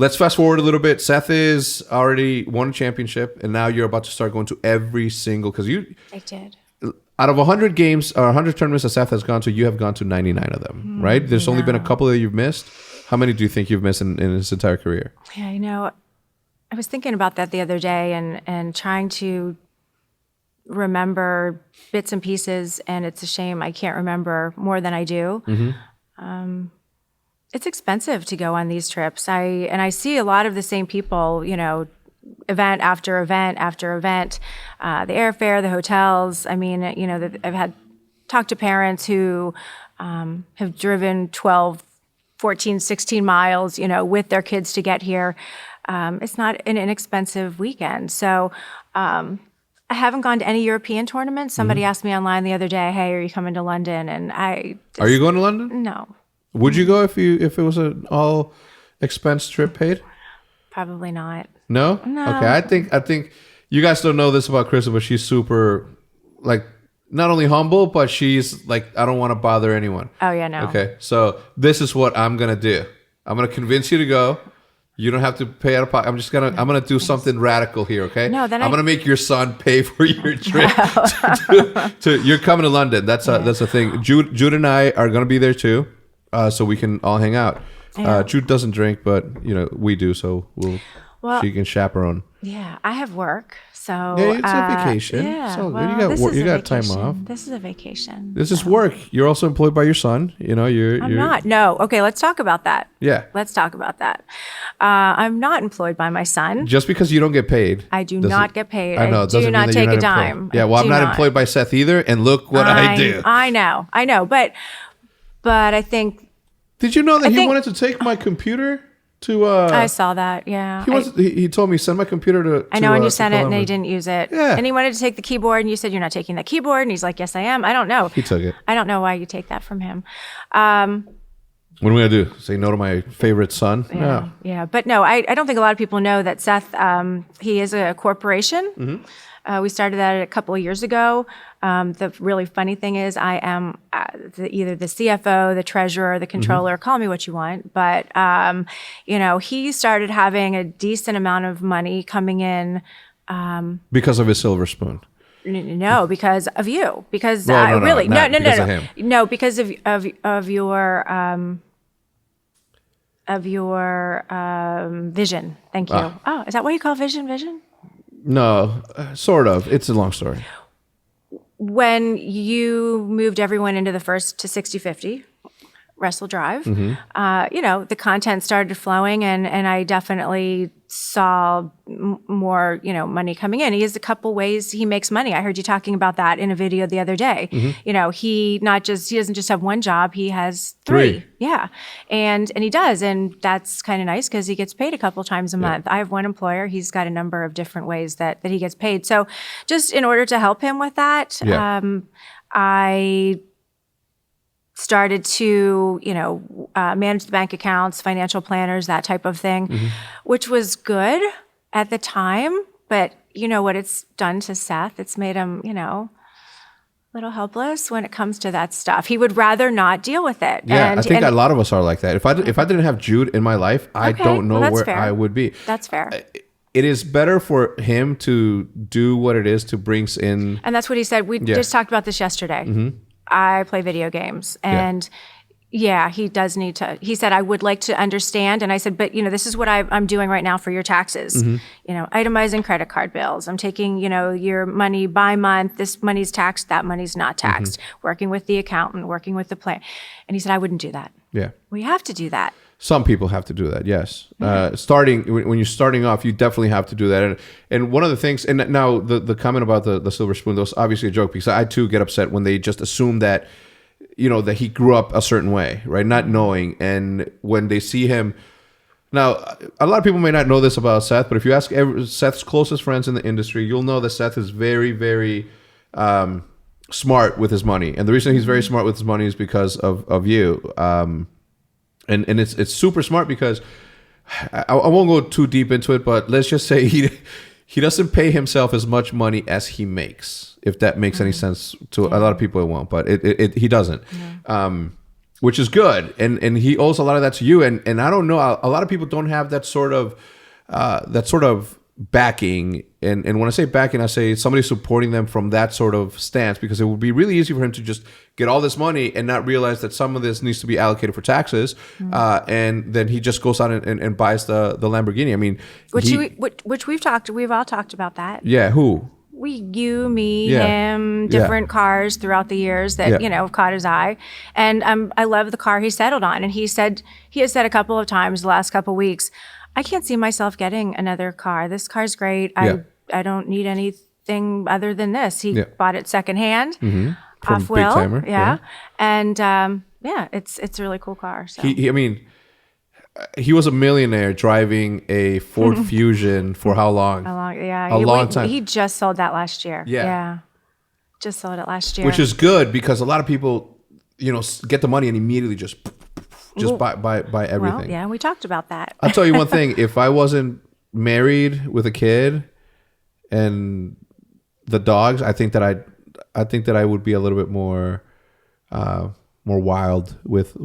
let's fast forward a little bit. Seth is already won a championship, and now you're about to start going to every single, because I did. Out of 100 games or 100 tournaments that Seth has gone to, you have gone to 99 of them, right? There's only been a couple that you've missed. How many do you think you've missed in his entire career? Yeah, I was thinking about that the other day and trying to remember bits and pieces, and it's a shame I can't remember more than I do. It's expensive to go on these trips. I see a lot of the same people, event after event after event, the airfare, the hotels. I mean, I've talked to parents who have driven 12, 14, 16 miles, with their kids to get here. It's not an inexpensive weekend. So I haven't gone to any European tournaments. Somebody asked me online the other day, "Hey, are you coming to London?" And Are you going to London? No. Would you go if it was an all expense trip paid? Probably not. No? Okay, I think you guys don't know this about Krista, but she's super, like, not only humble, but she's like, I don't want to bother anyone. Oh yeah, no. Okay, so this is what I'm gonna do. I'm gonna convince you to go. You don't have to pay out of pocket. I'm gonna do something radical here. Okay? No, then I'm gonna make your son pay for your trip. You're coming to London. That's a thing. Jude and I are gonna be there too, so we can all hang out. Jude doesn't drink, but we do, so she can chaperone. Yeah, I have work, so yeah, it's a vacation. Yeah, so well, you got time off. This is a vacation. This is work. You're also employed by your son. I'm not. No. Okay, let's talk about that. Yeah. Let's talk about that. I'm not employed by my son. Just because you don't get paid. I do not get paid. I know. I do not take a dime. Yeah, well, I'm not employed by Seth either, and look what I do. I know. But I think. Did you know that he wanted to take my computer to? I saw that. Yeah. He told me send my computer to. I know, and you sent it, and he didn't use it. Yeah. And he wanted to take the keyboard, and you said you're not taking that keyboard, and he's like, yes, I am. I don't know. He took it. I don't know why you take that from him. What am I gonna do? Say no to my favorite son? Yeah. No. Yeah, but no, I don't think a lot of people know that Seth. He is a corporation. Mm-hmm. We started that a couple of years ago. The really funny thing is I am either the CFO, the treasurer, the controller, call me what you want. But, he started having a decent amount of money coming in. Because of his silver spoon. No, because of you. Because no, really, no, no. Because of him. No, because of your vision. Thank you. Oh, is that what you call vision? No, sort of. It's a long story. When you moved everyone into the first to 60/50 Wrestle Drive, the content started flowing, and I definitely saw more, money coming in. He has a couple ways he makes money. I heard you talking about that in a video the other day. He doesn't just have one job, he has three. Yeah. And he does. And that's kind of nice because he gets paid a couple times a month. I have one employer. He's got a number of different ways that he gets paid. So just in order to help him with that, I started to, manage the bank accounts, financial planners, that type of thing, which was good at the time. But you know what it's done to Seth? It's made him, a little helpless when it comes to that stuff. He would rather not deal with it. Yeah, I think a lot of us are like that. If I didn't have Jude in my life, I don't know where fair. I would be. That's fair. It is better for him to do what it is to bring in. And that's what he said. We just talked about this yesterday. I play video games, and he does need to. He said, I would like to understand. And I said, but this is what I'm doing right now for your taxes. Itemizing credit card bills. I'm taking, your money by month. This money's taxed. That money's not taxed. Working with the accountant, working with the plan. And he said, I wouldn't do that. Yeah. We have to do that. Some people have to do that, yes. When you're starting off, you definitely have to do that. And one of the things, and now the comment about the silver spoon, that was obviously a joke, because I too get upset when they just assume that, that he grew up a certain way, right? Not knowing. And when they see him, now, a lot of people may not know this about Seth, but if you ask Seth's closest friends in the industry, you'll know that Seth is very, very smart with his money. And the reason he's very smart with his money is because of you. And it's super smart because I won't go too deep into it, but let's just say he doesn't pay himself as much money as he makes, if that makes any sense to a lot of people. It won't, but he doesn't. which is good. And he owes a lot of that to you. And I don't know, a lot of people don't have that sort of backing. And when I say backing, I say somebody supporting them from that sort of stance, because it would be really easy for him to just get all this money and not realize that some of this needs to be allocated for taxes. And then he just goes out and buys the Lamborghini. I mean, which we've all talked about that. Yeah. Who? You, me, him, different cars throughout the years that, have caught his eye. And I love the car he settled on. And he has said a couple of times the last couple of weeks, I can't see myself getting another car. This car's great. I don't need anything other than this. He bought it secondhand, off wheel. Big Timer. Yeah. And it's a really cool car. So. He was a millionaire driving a Ford Fusion for how long? A long time. He just sold that last year. Yeah. Just sold it last year. Which is good, because a lot of people, get the money and immediately just buy everything. Well, yeah, we talked about that. I'll tell you one thing. If I wasn't married with a kid and the dogs, I think that I would be a little bit more wild with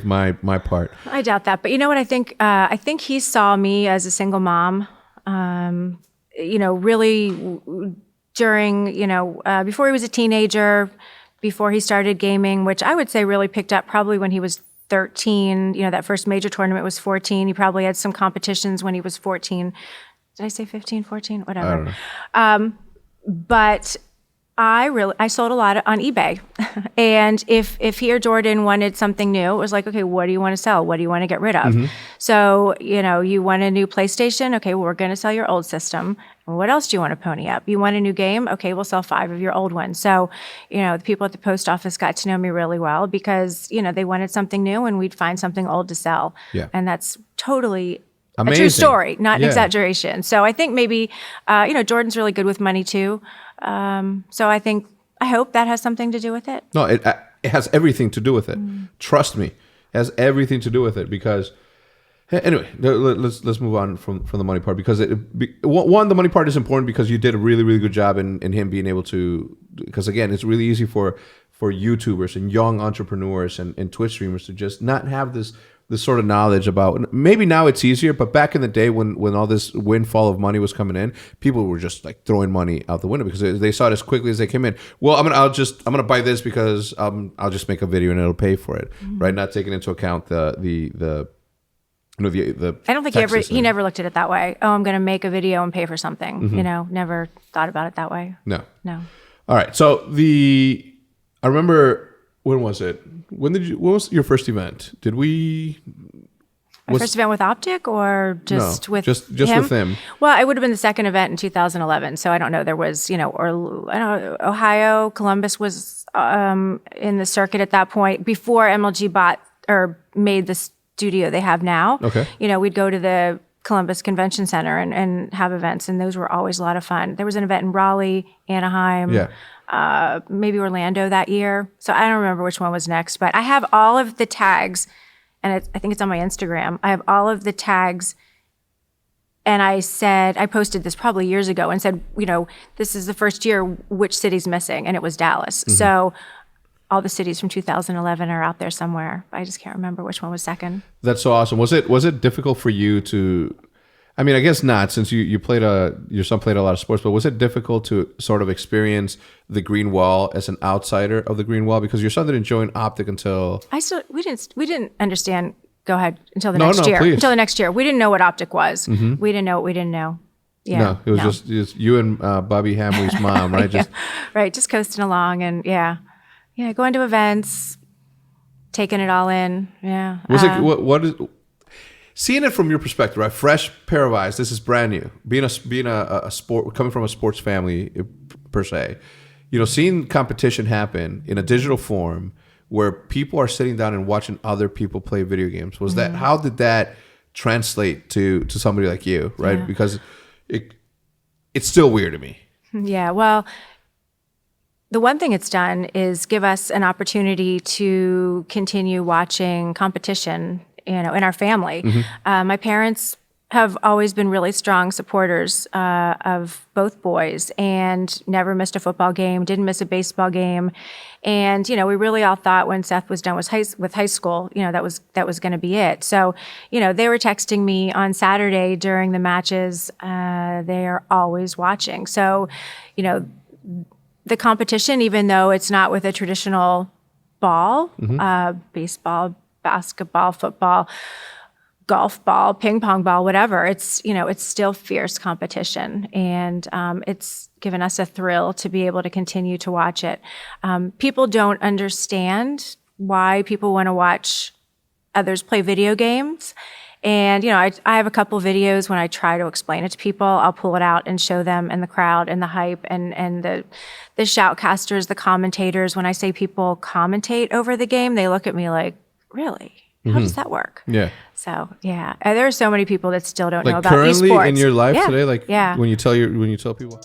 my part. I doubt that. But you know what I think? I think he saw me as a single mom, really during, before he was a teenager, before he started gaming, which I would say really picked up probably when he was 13. That first major tournament was 14. He probably had some competitions when he was 14. Did I say 15, 14? Whatever. I don't know. But I sold a lot on eBay. And if he or Jordan wanted something new, it was like, okay, what do you want to sell? What do you want to get rid of? So, you want a new PlayStation? Okay, well, we're going to sell your old system. And what else do you want to pony up? You want a new game? Okay, we'll sell 5 of your old ones. So, the people at the post office got to know me really well because, they wanted something new and we'd find something old to sell. Yeah. And that's totally amazing. A true story, not an exaggeration. So I think maybe, Jordan's really good with money too. So I hope that has something to do with it. No, it has everything to do with it. Trust me, it has everything to do with it, because anyway, let's move on from the money part, because the money part is important because you did a really, really good job in him being able to, because again, it's really easy for YouTubers and young entrepreneurs and Twitch streamers to just not have this sort of knowledge about. Maybe now it's easier, but back in the day when all this windfall of money was coming in, people were just like throwing money out the window because they saw it as quickly as they came in. Well, I'm gonna buy this because I'll just make a video and it'll pay for it, right? Not taking into account the I don't think he never looked at it that way. Oh, I'm going to make a video and pay for something. Never thought about it that way. No. All right. So I remember, when was it? What was your first event? First event with Optic or just with just him? with him? Well, it would have been the second event in 2011. So I don't know. There was, Ohio, Columbus was in the circuit at that point before MLG bought or made the studio they have now. Okay. We'd go to the Columbus Convention Center and have events, and those were always a lot of fun. There was an event in Raleigh, Anaheim, maybe Orlando that year. So I don't remember which one was next, but I have all of the tags, and I think it's on my Instagram. I have all of the tags, and I posted this probably years ago and said, this is the first year, which city's missing? And it was Dallas. So all the cities from 2011 are out there somewhere. I just can't remember which one was second. That's so awesome. Was it difficult for you to? I mean, I guess not, since your son played a lot of sports. But was it difficult to sort of experience the green wall as an outsider of the green wall, because your son didn't join Optic until we didn't understand. Go ahead until the next year. Please. Until the next year, we didn't know what Optic was. We didn't know what we didn't know. Yeah. No, it was just you and Bobby Hamley's mom, right? Just coasting along and going to events, taking it all in. Yeah. Was it what is seeing it from your perspective, right? Fresh pair of eyes. This is brand new. Being a sport, coming from a sports family per se, seeing competition happen in a digital form where people are sitting down and watching other people play video games. Was that how did that translate to somebody like you, right? Because it's still weird to me. Yeah. Well, the one thing it's done is give us an opportunity to continue watching competition, in our family. My parents have always been really strong supporters of both boys and never missed a football game, didn't miss a baseball game. And, you know, we really all thought when Seth was done with high school, you know, that was going to be it. So, you know, they were texting me on Saturday during the matches. They are always watching. So, you know, the competition, even though it's not with a traditional ball, baseball, basketball, football, golf ball, ping pong ball, whatever, it's, you know, it's still fierce competition. And it's given us a thrill to be able to continue to watch it. People don't understand why people want to watch others play video games. And, you know, I have a couple videos when I try to explain it to people, I'll pull it out and show them and the crowd and the hype and the shoutcasters, the commentators. When I say people commentate over the game, they look at me like, really? How does that work? Yeah. So yeah, there are so many people that still don't know Like about currently esports. in your life Yeah. today, like Yeah. when you tell people.